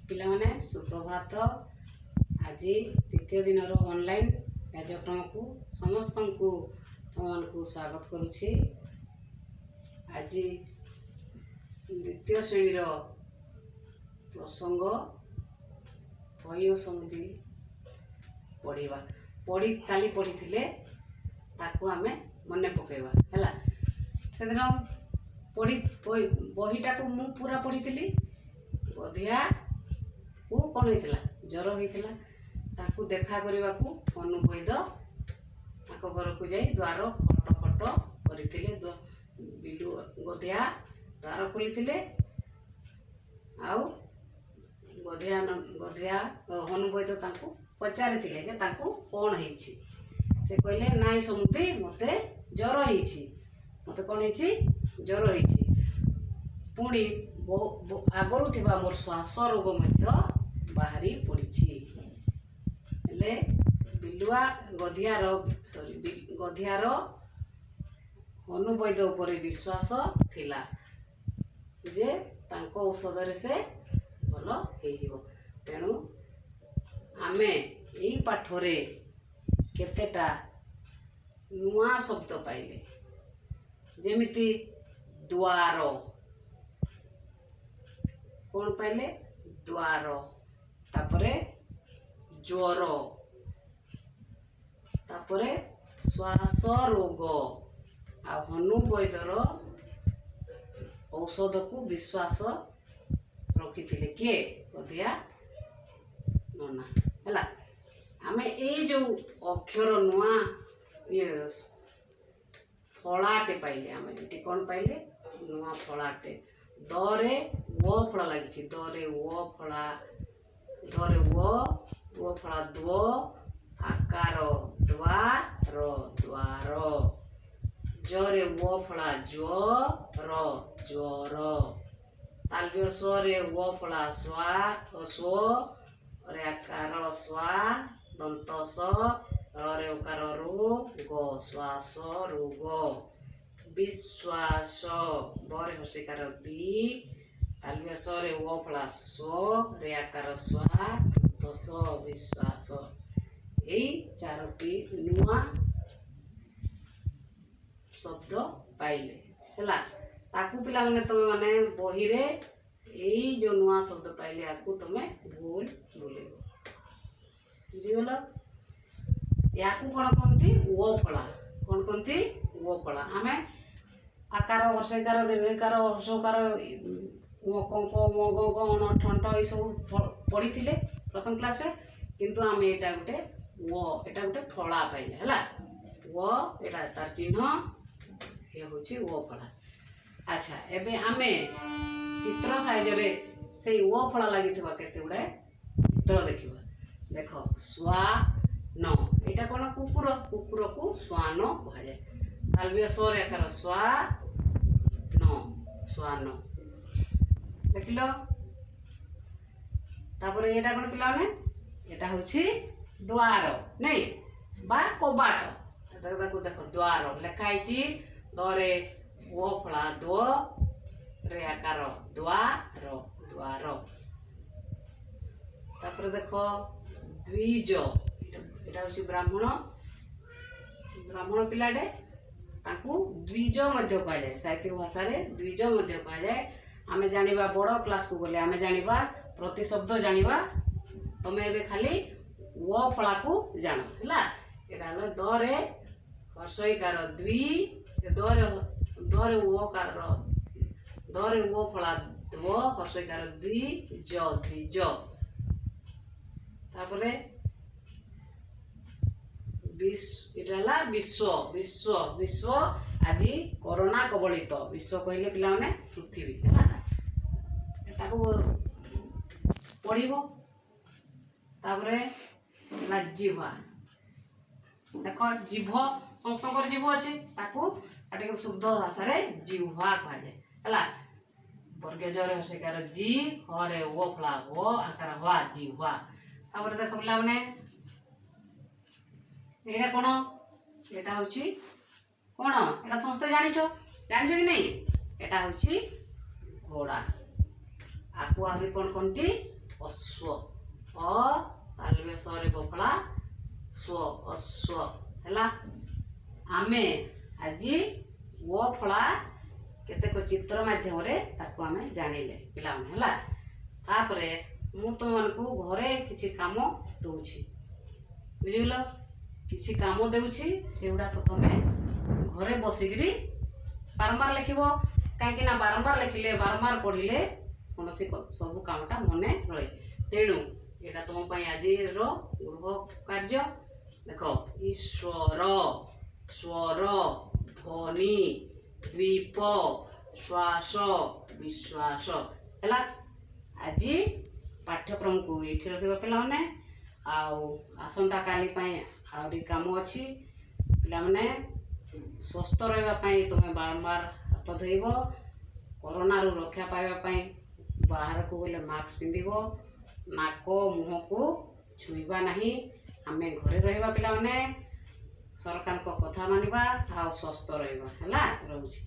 ପିଲାମାନେ ସୁପ୍ରଭାତ। ଆଜି ଦ୍ୱିତୀୟ ଦିନର ଅନଲାଇନ୍ କାର୍ଯ୍ୟକ୍ରମକୁ ସମସ୍ତଙ୍କୁ ତୁମମାନଙ୍କୁ ସ୍ୱାଗତ କରୁଛି। ଆଜି ଦ୍ୱିତୀୟ ଶ୍ରେଣୀର ପ୍ରସଙ୍ଗ ବହି ଓ ସମିତି ପଢ଼ିବା। କାଲି ପଢ଼ିଥିଲେ ତାକୁ ଆମେ ମନେ ପକାଇବା ହେଲା। ସେଦିନ ବହିଟାକୁ ମୁଁ ପୁରା ପଢ଼ିଥିଲି। ଗଧିଆକୁ କ'ଣ ହେଇଥିଲା? ଜ୍ୱର ହେଇଥିଲା। ତାକୁ ଦେଖା କରିବାକୁ ଅନୁବୈଦ ତାଙ୍କ ଘରକୁ ଯାଇ ଦ୍ୱାର ଖଟ କରିଥିଲେ। ଗଧିଆ ଦ୍ୱାର ଖୋଲିଥିଲେ। ଆଉ ଗଧିଆ ଅନୁବୈଦ ତାଙ୍କୁ ପଚାରିଥିଲେ ଯେ ତାଙ୍କୁ କ'ଣ ହେଇଛି। ସେ କହିଲେ, ନାଇଁ ସମୁଦି, ମୋତେ ଜ୍ୱର ହେଇଛି। ମୋତେ କ'ଣ ହେଇଛି? ଜ୍ୱର ହେଇଛି। ପୁଣି ଆଗରୁ ଥିବା ମୋର ଶ୍ୱାସ ରୋଗ ମଧ୍ୟ ବାହାରି ପଡ଼ିଛି। ହେଲେ ଗଧିଆର ଅନୁବୈଦ ଉପରେ ବିଶ୍ୱାସ ଥିଲା ଯେ ତାଙ୍କ ଔଷଧରେ ସେ ଭଲ ହେଇଯିବ। ତେଣୁ ଆମେ ଏଇ ପାଠରେ କେତେଟା ନୂଆ ଶବ୍ଦ ପାଇଲେ। ଯେମିତି ଦ୍ୱାର, କ'ଣ ପାଇଲେ? ଦ୍ୱାର। ତାପରେ ଜ୍ୱର, ତାପରେ ଶ୍ୱାସ ରୋଗ। ଆଉ ଅନୁବୈଦର ଔଷଧକୁ ବିଶ୍ୱାସ ରଖିଥିଲେ କିଏ? ଗଧିଆ ନନା ହେଲା। ଆମେ ଏଇ ଯେଉଁ ଅକ୍ଷର ନୂଆ ଫଳାଟେ ପାଇଲେ। ଆମେ ଏଠି କ'ଣ ପାଇଲେ? ନୂଆ ଫଳାଟେ। ଦରେ ୱ ଫଳା ଲାଗିଛି। ଦରେ ୱ ଫଳା, ଦରେ ୱ ଫଳା ଦ୍ୱ, ଆକାର ଦ୍ୱାର, ଦ୍ୱାର। ଜରେ ୱ ଫଳା ଜ୍ୱର, ଜ୍ୱର। ତାଲବ୍ୟ ସ୍ୱରେ ୱ ଫଳା ସ୍ୱ, ରେ ଆକାର ସ୍ୱା, ଦନ୍ତ ସ, ରରେ ଉକାର ରୋଗ, ଶ୍ୱାସ ରୋଗ। ବିଶ୍ୱାସ, ବରେ ହର୍ଷଇକାର ବି, ତାଲବ୍ୟ ସ୍ୱରେ ୱ ଫଳା ସ୍ୱ, ରେ ଆକାର ସ୍ୱା, ଦନ୍ତ ସ, ବିଶ୍ୱାସ। ଏଇ ଚାରୋଟି ନୂଆ ଶବ୍ଦ ପାଇଲେ ହେଲା। ତାକୁ ପିଲାମାନେ ତମେ ବହିରେ ଏଇ ଯେଉଁ ନୂଆ ଶବ୍ଦ ପାଇଲେ ୟାକୁ ତମେ ଭୁଲେଇବ। ବୁଝିଗଲ? ୟାକୁ କ'ଣ କହନ୍ତି? ୱ ଫଳା। କ'ଣ କହନ୍ତି? ୱ ଫଳା। ଆମେ ଆକାର, ହର୍ଷଇକାର, ଦୀର୍ଘଇକାର, ହର୍ଷଉକାର, କଙ୍କ, ମଗଙ୍କ, ଅଣ, ଠଣ୍ଟ ଏସବୁ ପଢ଼ିଥିଲେ ପ୍ରଥମ କ୍ଲାସରେ। କିନ୍ତୁ ଆମେ ଏଇଟା ଗୋଟେ ଫଳା ପାଇଲେ ହେଲା। ଏଇଟା ତାର ଚିହ୍ନ, ଏ ହେଉଛି ୱ ଫଳା। ଆଚ୍ଛା, ଏବେ ଆମେ ଚିତ୍ର ସାହାଯ୍ୟରେ ସେଇ ୱ ଫଳା ଲାଗିଥିବା କେତେ ଗୁଡ଼ାଏ ଚିତ୍ର ଦେଖିବା। ଦେଖ, ଶ୍ୱାନ। ଏଇଟା କ'ଣ? କୁକୁର। କୁକୁରକୁ ଶ୍ୱାନ କୁହାଯାଏ। ତାଲବ୍ୟ ସ୍ୱରେ ଆକାର ସ୍ୱା, ନ, ଶ୍ୱାନ। ଦେଖିଲ? ତାପରେ ଏଇଟା କ'ଣ ପିଲାମାନେ? ଏଇଟା ହେଉଛି ଦ୍ୱାର, ନାଇଁ, ବା କବାଟ। ତାକୁ ଦେଖ, ଦ୍ୱାର ଲେଖା ହେଇଛି। ଦରେ ୱ ଫଳା ଦ୍ୱ, ରେ ଆକାର ଦ୍ୱାର, ଦ୍ୱାର। ତାପରେ ଦେଖ, ଦ୍ୱିଜ। ଏଇଟା ହେଉଛି ବ୍ରାହ୍ମଣ ପିଲାଟେ। ତାକୁ ଦ୍ୱିଜ ମଧ୍ୟ କୁହାଯାଏ। ସାହିତ୍ୟ ଭାଷାରେ ଦ୍ୱିଜ ମଧ୍ୟ କୁହାଯାଏ। ଆମେ ଜାଣିବା, ବଡ଼ କ୍ଲାସକୁ ଗଲେ ଆମେ ଜାଣିବା, ପ୍ରତି ଶବ୍ଦ ଜାଣିବା। ତମେ ଏବେ ଖାଲି ୱ ଫଳାକୁ ଜାଣ ହେଲା। ଏଇଟା ହେଲା ଦରେ ହର୍ଷଇକାର ଦ୍ୱି, ଦରେ ୱ ଫଳା ଦ୍ୱ, ହର୍ଷଇକାର ଦ୍ୱିଜ, ଦ୍ୱିଜ। ତାପରେ ଏଇଟା ହେଲା ବିଶ୍ୱ। ବିଶ୍ୱ ଆଜି କରୋନା କବଳିତ। ବିଶ୍ୱ କହିଲେ ପିଲାମାନେ ପୃଥିବୀ ହେଲା। ତାକୁ ପଢ଼ିବ। ତାପରେ ହେଲା ଜିହ୍ୱା। ଦେଖ, ଜିଭ, ସମସ୍ତଙ୍କର ଜିଭ ଅଛି। ତାକୁ ଟିକେ ଶୁଦ୍ଧ ଭାଷାରେ ଜିହ୍ୱା କୁହାଯାଏ ହେଲା। ବର୍ଗେ ଜରେ ହର୍ଷଇକାର ଜି, ହରେ ୱ ଫଳା ୱ, ଆକାର ହ୍ୱା, ଜିହ୍ୱା। ତାପରେ ଦେଖ ପିଲାମାନେ, ଏଇଟା କ'ଣ? ଏଇଟା ହେଉଛି କ'ଣ? ଏଇଟା ସମସ୍ତେ ଜାଣିଛ କି ନାହିଁ? ଏଇଟା ହେଉଛି ଘୋଡ଼ା। ଆକୁ ଆହୁରି କ'ଣ କହନ୍ତି? ଅଶ୍ୱ। ଅ ତାଲବେ ସରେ ବଫଳା ସ୍ୱ ଅଶ୍ୱ ହେଲା। ଆମେ ଆଜି ଓ ଫଳା କେତେକ ଚିତ୍ର ମାଧ୍ୟମରେ ତାକୁ ଆମେ ଜାଣିଲେ ପିଲାମାନେ ହେଲା। ତାପରେ ମୁଁ ତୁମମାନଙ୍କୁ ଘରେ କିଛି କାମ ଦେଉଛି, ବୁଝିଗଲ? କିଛି କାମ ଦେଉଛି, ସେଗୁଡ଼ାକ ତୁମେ ଘରେ ବସିକିରି ବାରମ୍ବାର ଲେଖିବ। କାହିଁକି ନା ବାରମ୍ବାର ଲେଖିଲେ, ବାରମ୍ବାର ପଢ଼ିଲେ କୌଣସି ସବୁ କାମଟା ମନେ ରହେ। ତେଣୁ ଏଇଟା ତୁମ ପାଇଁ ଆଜିର ଗୃହ କାର୍ଯ୍ୟ। ଦେଖ, ଈଶ୍ୱର, ସ୍ୱର, ଧ୍ୱନି, ଦ୍ୱୀପ, ଶ୍ୱାସ, ବିଶ୍ୱାସ ହେଲା। ଆଜି ପାଠ୍ୟକ୍ରମକୁ ଏଇଠି ରଖିବା ପିଲାମାନେ। ଆଉ ଆସନ୍ତାକାଲି ପାଇଁ ଆହୁରି କାମ ଅଛି। ପିଲାମାନେ ସୁସ୍ଥ ରହିବା ପାଇଁ ତୁମେ ବାରମ୍ବାର ହାତ ଧୋଇବ। କରୋନାରୁ ରକ୍ଷା ପାଇବା ପାଇଁ ବାହାରକୁ ଗଲେ ମାସ୍କ ପିନ୍ଧିବ। ନାକ ମୁହଁକୁ ଛୁଇଁବା ନାହିଁ। ଆମେ ଘରେ ରହିବା ପିଲାମାନେ। ସରକାରଙ୍କ କଥା ମାନିବା ଆଉ ସୁସ୍ଥ ରହିବା ହେଲା। ରହୁଛି।